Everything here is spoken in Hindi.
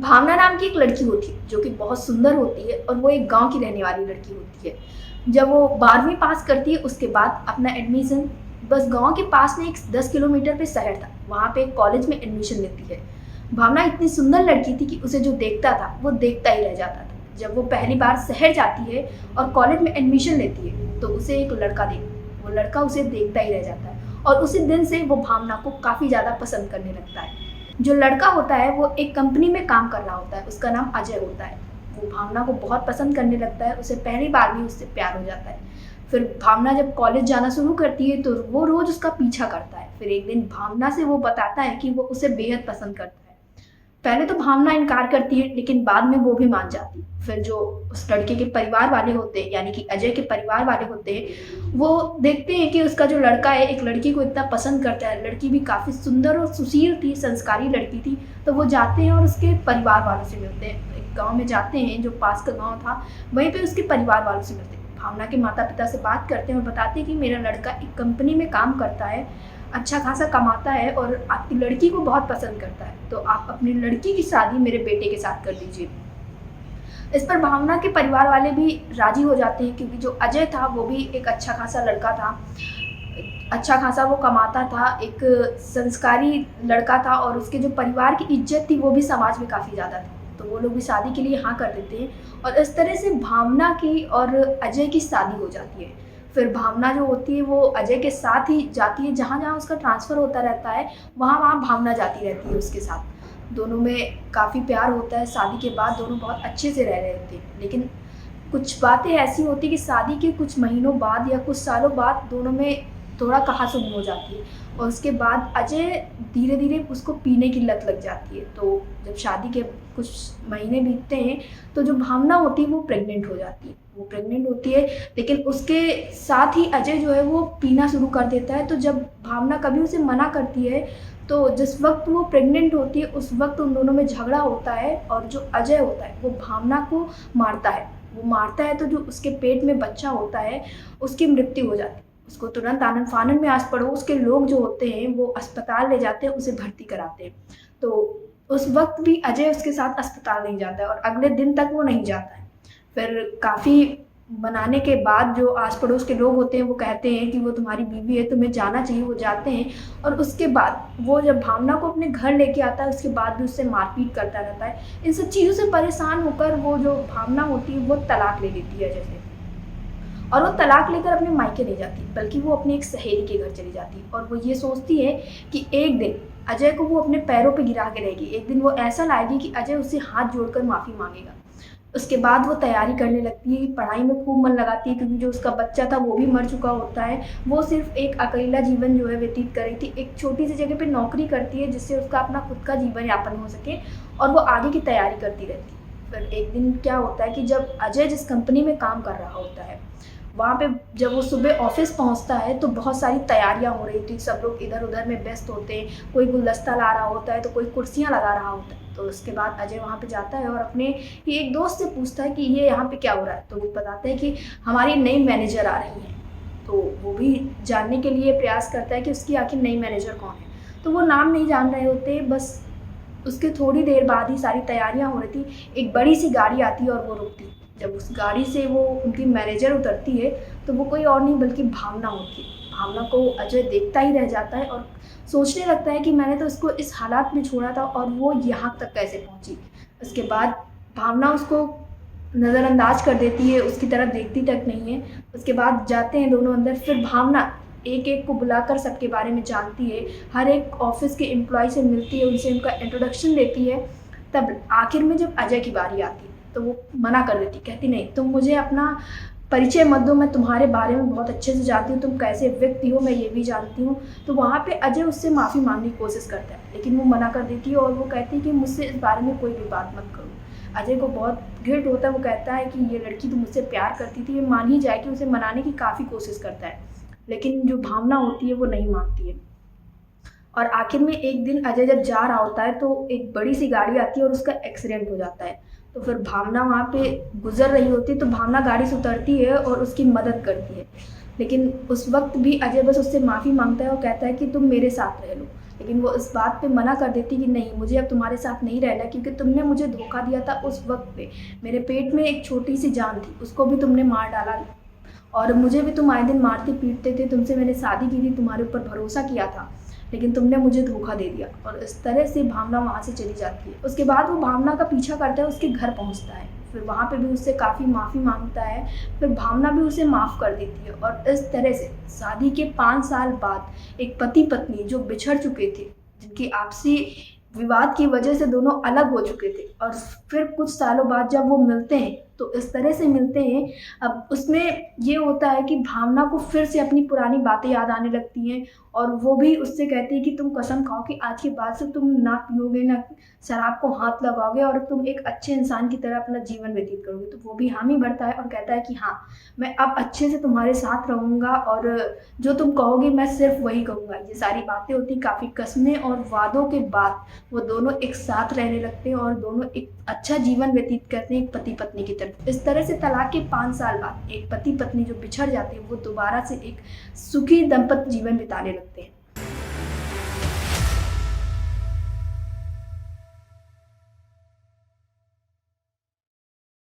भावना नाम की एक लड़की होती है जो कि बहुत सुंदर होती है और वो एक गांव की रहने वाली लड़की होती है। जब वो 12वीं पास करती है उसके बाद अपना एडमिशन बस गांव के पास में एक 10 किलोमीटर पे शहर था, वहाँ पे एक कॉलेज में एडमिशन लेती है। भावना इतनी सुंदर लड़की थी कि उसे जो देखता था वो देखता ही रह जाता था। जब वो पहली बार शहर जाती है और कॉलेज में एडमिशन लेती है तो उसे एक लड़का वो लड़का उसे देखता ही रह जाता है और उसी दिन से वो भावना को काफ़ी ज़्यादा पसंद करने लगता है। जो लड़का होता है वो एक कंपनी में काम कर रहा होता है, उसका नाम अजय होता है। वो भावना को बहुत पसंद करने लगता है, उसे पहली बार में उससे प्यार हो जाता है। फिर भावना जब कॉलेज जाना शुरू करती है तो वो रोज़ उसका पीछा करता है। फिर एक दिन भावना से वो बताता है कि वो उसे बेहद पसंद करता है। पहले तो भावना इनकार करती है लेकिन बाद में वो भी मान जाती है। फिर जो उस लड़के के परिवार वाले होते हैं, यानी कि अजय के परिवार वाले होते हैं, वो देखते हैं कि उसका जो लड़का है एक लड़की को इतना पसंद करता है। लड़की भी काफ़ी सुंदर और सुशील थी, संस्कारी लड़की थी। तो वो जाते हैं और उसके परिवार वालों से मिलते हैं। एक गाँव में जाते हैं जो पास का गाँव था, वहीं पर उसके परिवार वालों से मिलते हैं। भावना के माता पिता से बात करते हैं और बताते हैं कि मेरा लड़का एक कंपनी में काम करता है, अच्छा खासा कमाता है और आपकी लड़की को बहुत पसंद करता है, तो आप अपनी लड़की की शादी मेरे बेटे के साथ कर दीजिए। इस पर भावना के परिवार वाले भी राजी हो जाते हैं क्योंकि जो अजय था वो भी एक अच्छा खासा लड़का था, अच्छा खासा वो कमाता था, एक संस्कारी लड़का था और उसके जो परिवार की इज्जत थी वो भी समाज में काफ़ी ज़्यादा थी। तो वो लोग भी शादी के लिए हाँ कर देते हैं और इस तरह से भावना की और अजय की शादी हो जाती है। फिर भावना जो होती है वो अजय के साथ ही जाती है, जहाँ जहाँ उसका ट्रांसफ़र होता रहता है वहाँ वहाँ भावना जाती रहती है उसके साथ। दोनों में काफ़ी प्यार होता है। शादी के बाद दोनों बहुत अच्छे से रह रहे होते हैं, लेकिन कुछ बातें ऐसी होती कि शादी के कुछ महीनों बाद या कुछ सालों बाद दोनों में थोड़ा कहा-सुनी हो जाती है और उसके बाद अजय धीरे-धीरे उसको पीने की लत लग जाती है। तो जब शादी के कुछ महीने बीतते हैं तो जो भावना होती है वो प्रेग्नेंट हो जाती है। वो प्रेग्नेंट होती है लेकिन उसके साथ ही अजय जो है वो पीना शुरू कर देता है। तो जब भावना कभी उसे मना करती है तो जिस वक़्त वो प्रेग्नेंट होती है उस वक़्त उन दोनों में झगड़ा होता है और जो अजय होता है वो भावना को मारता है। वो मारता है तो जो उसके पेट में बच्चा होता है उसकी मृत्यु हो जाती है। उसको तुरंत आनन-फानन में आस-पड़ोस के लोग जो होते हैं वो अस्पताल ले जाते हैं, उसे भर्ती कराते हैं। तो उस वक़्त भी अजय उसके साथ अस्पताल नहीं जाता है और अगले दिन तक वो नहीं जाता है। फिर काफ़ी मनाने के बाद जो आस-पड़ोस के लोग होते हैं वो कहते हैं कि वो तुम्हारी बीवी है, तुम्हें जाना चाहिए। वो जाते हैं और उसके बाद वो जब भावना को अपने घर लेके आता है उसके बाद भी उससे मारपीट करता रहता है। इन सब चीज़ों से परेशान होकर वो जो भावना होती है वो तलाक ले लेती है अजय से। और वो तलाक लेकर अपने मायके नहीं जाती बल्कि वो अपनी एक सहेली के घर चली जाती है और वो ये सोचती है कि एक दिन अजय को वो अपने पैरों पे गिरा के रहेगी। एक दिन वो ऐसा लाएगी कि अजय उससे हाथ जोड़कर माफ़ी माँगेगा। उसके बाद वो तैयारी करने लगती है, पढ़ाई में खूब मन लगाती है क्योंकि जो उसका बच्चा था वो भी मर चुका होता है। वो सिर्फ़ एक अकेला जीवन जो है व्यतीत कर रही थी। एक छोटी-सी जगह पे नौकरी करती है जिससे उसका अपना खुद का जीवन यापन हो सके और वो आगे की तैयारी करती रहती है। फिर एक दिन क्या होता है कि जब अजय जिस कंपनी में काम कर रहा होता है वहाँ पे जब वो सुबह ऑफ़िस पहुँचता है तो बहुत सारी तैयारियाँ हो रही थी। सब लोग इधर-उधर में व्यस्त होते हैं, कोई गुलदस्ता ला रहा होता है तो कोई कुर्सियाँ लगा रहा होता है। तो उसके बाद अजय वहाँ पे जाता है और अपने ही एक दोस्त से पूछता है कि ये यहाँ पे क्या हो रहा है? तो वो बताते हैं कि हमारी नई मैनेजर आ रही हैं। तो वो भी जानने के लिए प्रयास करता है कि उसकी आखिर नई मैनेजर कौन है? तो वो नाम नहीं जान रहे होते, बस उसके थोड़ी देर बाद ही सारी तैयारियाँ हो रही थी, एक बड़ी-सी गाड़ी आती है और वो रुकती है। जब उस गाड़ी से वो उनकी मैनेजर उतरती है तो वो कोई और नहीं बल्कि भावना होती है। भावना को अजय देखता ही रह जाता है और सोचने लगता है कि मैंने तो इसको इस हालात में छोड़ा था और वो यहाँ तक कैसे पहुँची। उसके बाद भावना उसको नज़रअंदाज कर देती है, उसकी तरफ देखती तक नहीं है। उसके बाद जाते हैं दोनों अंदर, फिर भावना एक-एक को बुलाकर सबके बारे में जानती है, हर एक ऑफ़िस के एम्प्लॉयी से मिलती है, उनसे उनका इंट्रोडक्शन लेती है। तब आखिर में जब अजय की बारी आती है तो वो मना कर देती, कहती नहीं तुम मुझे अपना परिचय मत दो, मैं तुम्हारे बारे में बहुत अच्छे से जानती हूँ, तुम कैसे व्यक्ति हो मैं ये भी जानती हूँ। तो वहाँ पे अजय उससे माफ़ी माँगने की कोशिश करता है लेकिन वो मना कर देती है और वो कहती है कि मुझसे इस बारे में कोई भी बात मत करो। अजय को बहुत गिल्ट होता है, वो कहता है कि ये लड़की तो मुझसे प्यार करती थी, ये मान ही जाए कि उसे मनाने की काफ़ी कोशिश करता है, लेकिन जो भावना होती है वो नहीं मानती है। और आखिर में एक दिन अजय जब जा रहा होता है तो एक बड़ी-सी गाड़ी आती है और उसका एक्सीडेंट हो जाता है। तो फिर भावना वहाँ पे गुज़र रही होती है तो भावना गाड़ी से उतरती है और उसकी मदद करती है। लेकिन उस वक़्त भी अजय बस उससे माफ़ी माँगता है और कहता है कि तुम मेरे साथ रह लो। लेकिन वो इस बात पे मना कर देती कि नहीं, मुझे अब तुम्हारे साथ नहीं रहना, क्योंकि तुमने मुझे धोखा दिया था उस वक़्त पे। मेरे पेट में एक छोटी-सी जान थी, उसको भी तुमने मार डाला और मुझे भी तुम आए दिन मारते-पीटते थे, तुमसे मैंने शादी की थी, तुम्हारे ऊपर भरोसा किया था, लेकिन तुमने मुझे धोखा दे दिया। और इस तरह से भावना वहाँ से चली जाती है। उसके बाद वो भावना का पीछा करता है, उसके घर पहुँचता है, फिर वहाँ पे भी उससे काफ़ी माफ़ी माँगता है, फिर भावना भी उसे माफ़ कर देती है। और इस तरह से शादी के 5 साल बाद एक पति-पत्नी जो बिछड़ चुके थे, जिनकी आपसी विवाद की वजह से दोनों अलग हो चुके थे, और फिर कुछ सालों बाद जब वो मिलते हैं तो इस तरह से मिलते हैं। अब उसमें ये होता है कि भावना को फिर से अपनी पुरानी बातें याद आने लगती हैं, और वो भी उससे कहती है कि तुम कसम खाओ कि आज के बाद से तुम ना पियोगे, ना शराब को हाथ लगाओगे, और तुम एक अच्छे इंसान की तरह अपना जीवन व्यतीत करोगे। तो वो भी हामी भरता है और कहता है कि हाँ, मैं अब अच्छे से तुम्हारे साथ रहूँगा, और जो तुम कहोगे मैं सिर्फ वही कहूँगा। ये सारी बातें होती, काफ़ी कस्में और वादों के बाद वो दोनों एक साथ रहने लगते हैं और दोनों एक अच्छा जीवन व्यतीत करते हैं, एक पति पत्नी की तरह। इस तरह से तलाक के 5 साल बाद एक पति पत्नी जो बिछड़ जाते हैं, वो दोबारा से एक सुखी दंपत्ति जीवन बिताने लगते हैं।